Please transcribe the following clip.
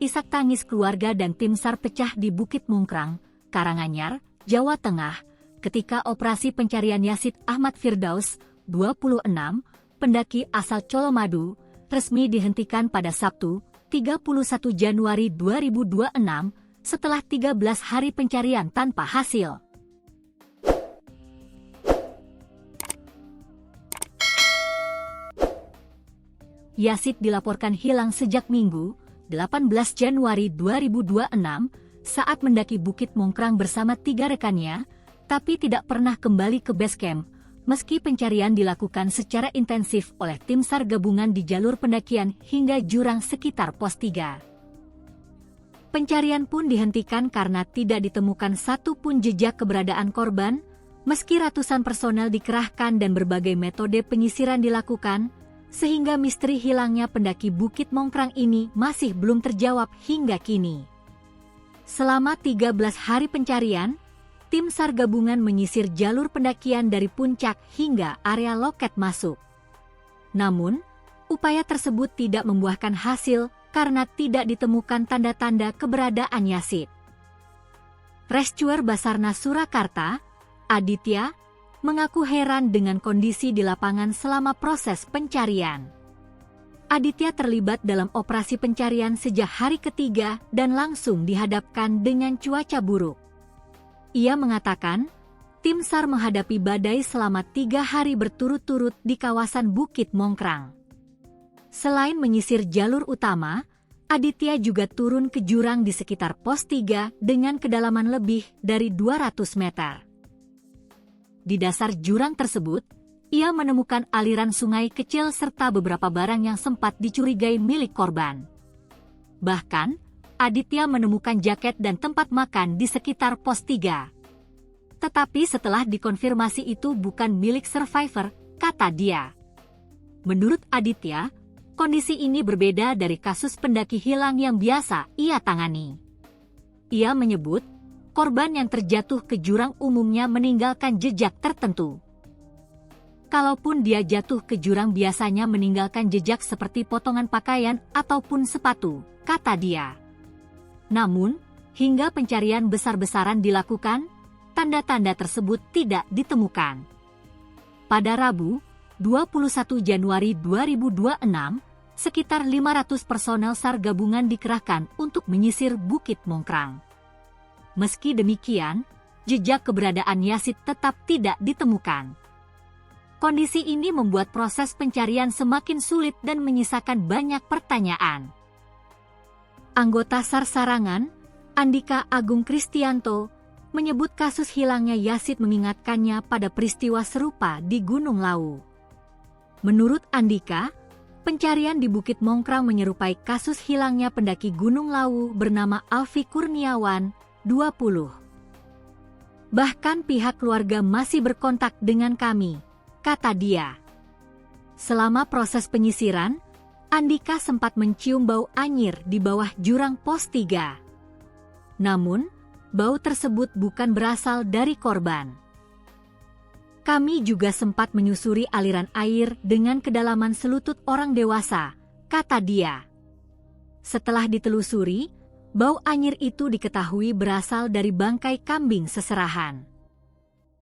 isak tangis keluarga dan tim SAR pecah di Bukit Mungkrang, Karanganyar, Jawa Tengah, ketika operasi pencarian Yazid Ahmad Firdaus, 26, pendaki asal Colomadu, resmi dihentikan pada Sabtu, 31 Januari 2026, setelah 13 hari pencarian tanpa hasil. Yazid dilaporkan hilang sejak Minggu, 18 Januari 2026, saat mendaki Bukit Mungkrang bersama 3 rekannya, tapi tidak pernah kembali ke base camp, meski pencarian dilakukan secara intensif oleh tim SAR gabungan di jalur pendakian hingga jurang sekitar pos 3. Pencarian pun dihentikan karena tidak ditemukan satu pun jejak keberadaan korban, meski ratusan personel dikerahkan dan berbagai metode penyisiran dilakukan, sehingga misteri hilangnya pendaki Bukit Mungkrang ini masih belum terjawab hingga kini. Selama 13 hari pencarian, tim SAR gabungan menyisir jalur pendakian dari puncak hingga area loket masuk. Namun, upaya tersebut tidak membuahkan hasil karena tidak ditemukan tanda-tanda keberadaan Yazid. Rescuer Basarnas Surakarta, Aditya, mengaku heran dengan kondisi di lapangan selama proses pencarian. Aditya terlibat dalam operasi pencarian sejak hari ketiga dan langsung dihadapkan dengan cuaca buruk. Ia mengatakan, tim SAR menghadapi badai selama 3 hari berturut-turut di kawasan Bukit Mungkrang. Selain menyisir jalur utama, Aditya juga turun ke jurang di sekitar pos 3 dengan kedalaman lebih dari 200 meter. Di dasar jurang tersebut, ia menemukan aliran sungai kecil serta beberapa barang yang sempat dicurigai milik korban. Bahkan, Aditya menemukan jaket dan tempat makan di sekitar pos 3. Tetapi setelah dikonfirmasi itu bukan milik survivor, kata dia. Menurut Aditya, kondisi ini berbeda dari kasus pendaki hilang yang biasa ia tangani. Ia menyebut, korban yang terjatuh ke jurang umumnya meninggalkan jejak tertentu. Kalaupun dia jatuh ke jurang biasanya meninggalkan jejak seperti potongan pakaian ataupun sepatu, kata dia. Namun, hingga pencarian besar-besaran dilakukan, tanda-tanda tersebut tidak ditemukan. Pada Rabu, 21 Januari 2026, sekitar 500 personel SAR gabungan dikerahkan untuk menyisir Bukit Mungkrang. Meski demikian, jejak keberadaan Yazid tetap tidak ditemukan. Kondisi ini membuat proses pencarian semakin sulit dan menyisakan banyak pertanyaan. Anggota SAR Sarangan, Andika Agung Kristianto, menyebut kasus hilangnya Yazid mengingatkannya pada peristiwa serupa di Gunung Lawu. Menurut Andika, pencarian di Bukit Mungkrang menyerupai kasus hilangnya pendaki Gunung Lawu bernama Alfi Kurniawan, 20. Bahkan pihak keluarga masih berkontak dengan kami, kata dia. Selama proses penyisiran, Andika sempat mencium bau anyir di bawah jurang pos 3. Namun, bau tersebut bukan berasal dari korban. Kami juga sempat menyusuri aliran air dengan kedalaman selutut orang dewasa, kata dia. Setelah ditelusuri, bau anyir itu diketahui berasal dari bangkai kambing seserahan.